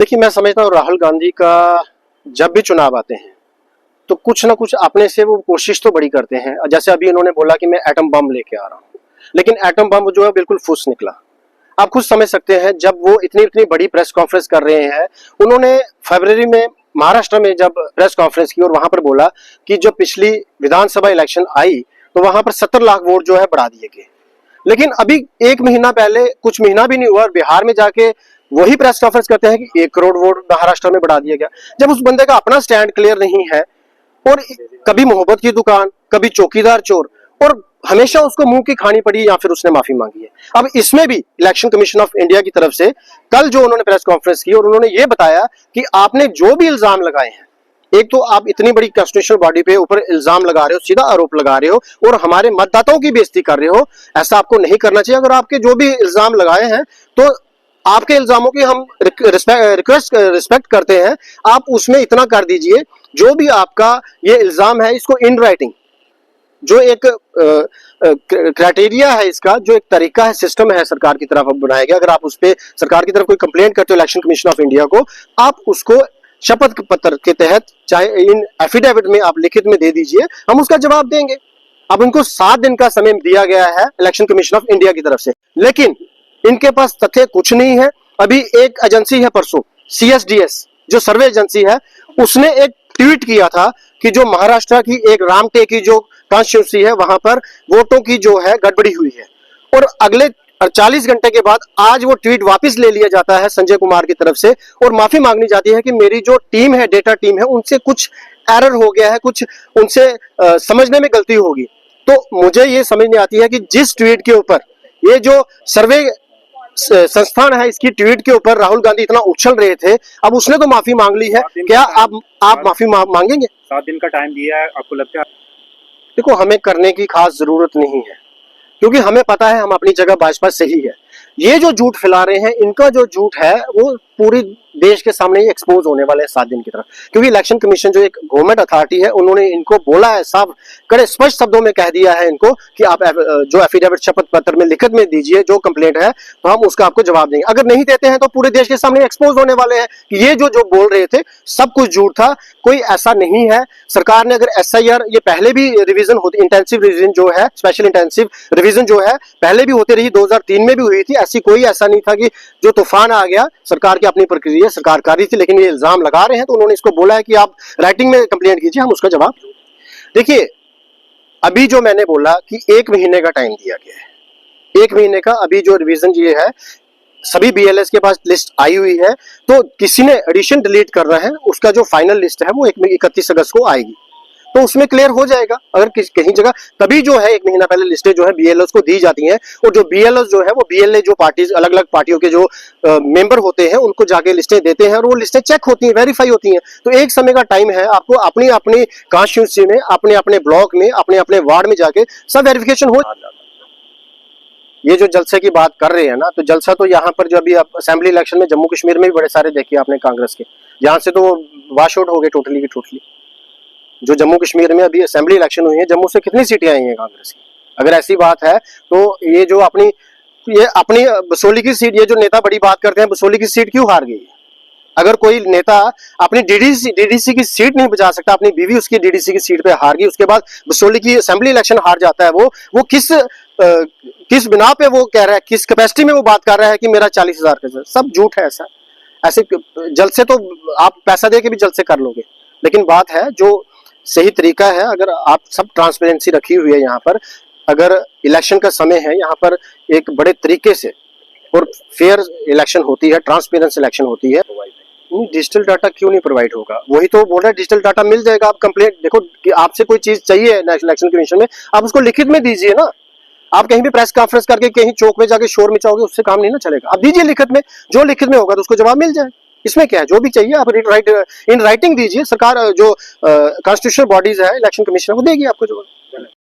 देखिए, मैं समझता हूँ राहुल गांधी का जब भी चुनाव आते हैं तो कुछ ना कुछ अपने से वो कोशिश तो बड़ी करते हैं। जैसे अभी इन्होंने बोला कि मैं एटम बम लेके आ रहा हूँ, लेकिन एटम बम जो है बिल्कुल फुस निकला। आप खुद समझ सकते हैं, जब वो इतनी इतनी बड़ी प्रेस कॉन्फ्रेंस कर रहे हैं, उन्होंने फरवरी में महाराष्ट्र में जब प्रेस कॉन्फ्रेंस की और वहां पर बोला कि जो पिछली विधानसभा इलेक्शन आई तो वहां पर 70 लाख वोट जो है बढ़ा दिए गए। लेकिन अभी एक महीना पहले, कुछ महीना भी नहीं हुआ, बिहार में जाके वही प्रेस कॉन्फ्रेंस करते हैं कि 1 करोड़ वोट महाराष्ट्र में बढ़ा दिया गया। जब उस बंदे का अपना स्टैंड क्लियर नहीं है, और कभी मोहब्बत की दुकान, कभी चौकीदार चोर, और हमेशा उसको मुंह की खानी पड़ी या फिर उसने माफी मांगी है। अब इसमें भी इलेक्शन कमीशन ऑफ इंडिया की तरफ से कल जो उन्होंने प्रेस कॉन्फ्रेंस की और उन्होंने ये बताया कि आपने जो भी इल्जाम लगाए हैं, एक तो आप इतनी बड़ी कॉन्स्टिट्यूशनल बॉडी पे ऊपर इल्जाम लगा रहे हो, सीधा आरोप लगा रहे हो और हमारे मतदाताओं की बेइज्जती कर रहे हो। ऐसा आपको नहीं करना चाहिए। अगर आपके जो भी इल्जाम लगाए हैं तो आपके इल्जामों की हम रिस्पेक्ट करते हैं, आप उसमें इतना कर दीजिए, जो भी आपका ये इल्जाम है इसको इन राइटिंग, जो एक क्राइटेरिया है इसका, जो एक तरीका है, सिस्टम है सरकार की तरफ बनाया गया। अगर आप उस पर सरकार की तरफ कोई कंप्लेंट करते हो इलेक्शन कमीशन ऑफ इंडिया को, आप उसको शपथ पत्र के तहत चाहे इन एफिडेविट में आप लिखित में दे दीजिए, हम उसका जवाब देंगे। अब उनको 7 दिन का समय दिया गया है इलेक्शन कमीशन ऑफ इंडिया की तरफ से, लेकिन इनके पास तथ्य कुछ नहीं है। अभी एक एजेंसी है परसों, CSDS जो सर्वे एजेंसी है, उसने एक ट्वीट किया था कि जो महाराष्ट्र की एक रामटेक की जो कॉन्स्टिट्यूंसी है वहां पर वोटों की जो है गड़बड़ी हुई है, और अगले 48 घंटे के बाद आज वो ट्वीट वापस ले लिया जाता है संजय कुमार की तरफ से और माफी मांगनी जाती है कि मेरी जो टीम है, डेटा टीम है, उनसे कुछ एरर हो गया है, कुछ उनसे समझने में गलती होगी। तो मुझे ये समझ नहीं आती है कि जिस ट्वीट के ऊपर ये जो सर्वे संस्थान है, इसकी ट्वीट के ऊपर राहुल गांधी इतना उछल रहे थे, अब उसने तो माफी मांग ली है, क्या आप माफी मांगेंगे? 7 दिन का टाइम दिया है, आपको लगता है? देखो, हमें करने की खास जरूरत नहीं है, क्योंकि हमें पता है हम अपनी जगह भाजपा सही है। ये जो झूठ फैला रहे हैं, इनका जो झूठ है वो पूरी देश के सामने एक्सपोज होने वाले हैं 7 दिन की तरफ। क्योंकि इलेक्शन कमीशन जो एक गवर्नमेंट अथॉरिटी है, उन्होंने इनको बोला है, साफ कड़े स्पष्ट शब्दों में कह दिया है इनको कि आप जो एफिडेविट शपथ पत्र में लिखित में दीजिए, जो कंप्लेंट है तो हम उसका आपको जवाब देंगे। अगर नहीं देते हैं तो पूरे देश के सामने एक्सपोज होने वाले हैं कि ये जो बोल रहे थे सब कुछ झूठ था, कोई ऐसा नहीं है। सरकार ने अगर SIR, ये पहले भी रिवीजन होती, इंटेंसिव रिवीजन जो है, स्पेशल इंटेंसिव रिवीजन जो है पहले भी होती रही, 2003 में भी हुई थी। ऐसी कोई ऐसा नहीं था कि जो तूफान आ गया, सरकार की अपनी प्रक्रिया सरकार कर रही थी, लेकिन ये इल्जाम लगा रहे हैं तो उन्होंने इसको बोला है कि आप राइटिंग में कंप्लेंट कीजिए, हम उसका जवाब। देखिए, अभी जो मैंने बोला कि 1 महीने का टाइम दिया गया है, 1 महीने का अभी जो रिवीजन ये है, सभी BLS के पास लिस्ट आई हुई है, तो किसी ने एडिशन डिलीट कर रहा है, उसका जो फाइनल लिस्ट है वो 31 अगस्त को आएगी, तो उसमें क्लियर हो जाएगा। अगर कहीं जगह तभी जो है 1 महीना पहले लिस्टें जो है BLS को दी जाती हैं, और जो BLS जो है वो BLA जो पार्टीज, अलग अलग पार्टियों के जो मेंबर होते हैं, उनको जाके लिस्टें देते हैं और वो लिस्टें चेक होती हैं, वेरीफाई होती हैं। तो एक समय का टाइम है, आपको अपनी अपनी कॉन्स्टिट्यूंसी में, अपने अपने ब्लॉक में, अपने अपने वार्ड में जाके सब वेरिफिकेशन हो। ये जो जलसे की बात कर रहे हैं ना, तो जलसा तो यहाँ पर जो अभी असेंबली इलेक्शन में जम्मू कश्मीर में भी बड़े सारे देखे आपने कांग्रेस के, यहाँ से तो वॉश आउट हो गए टोटली की टोटली। जो जम्मू कश्मीर में अभी असेंबली इलेक्शन हुई है, जम्मू से कितनी सीटें आई हैं कांग्रेस की? अगर ऐसी बात है तो ये जो अपनी बसोली की सीट, ये जो नेता बड़ी बात करते हैं, बसोली की सीट क्यों हार गई? अगर कोई नेता अपनी DDC की सीट नहीं बचा सकता, अपनी बीवी उसकी DDC की सीट पे हार गई, उसके बाद बसोली की असेंबली इलेक्शन हार जाता है, वो किस बिना पे वो कह रहा है, किस कैपेसिटी में वो बात कर रहा है कि मेरा 40,000 का? सब झूठ है। ऐसे जलसे तो आप पैसा दे के भी जलसे कर लोगे, लेकिन बात है जो सही तरीका है, अगर आप सब ट्रांसपेरेंसी रखी हुई है यहाँ पर, अगर इलेक्शन का समय है, यहाँ पर एक बड़े तरीके से और फेयर इलेक्शन होती है, ट्रांसपेरेंस इलेक्शन होती है, डिजिटल डाटा क्यों नहीं प्रोवाइड होगा? वही तो बोल रहा है, डिजिटल डाटा मिल जाएगा। आप कंप्लेंट देखो कि आपसे कोई चीज चाहिए इलेक्शन कमीशन में, आप उसको लिखित में दीजिए ना। आप कहीं भी प्रेस कॉन्फ्रेंस करके कहीं चौक में जाके शोर मचाओगे, उससे काम नहीं ना चलेगा। आप दीजिए लिखित में, जो लिखित में होगा तो उसको जवाब मिल जाएगा। इसमें क्या है, जो भी चाहिए आप इन राइटिंग दीजिए, सरकार जो कॉन्स्टिट्यूशनल बॉडीज है, इलेक्शन कमीशन, वो देगी आपको जवाब।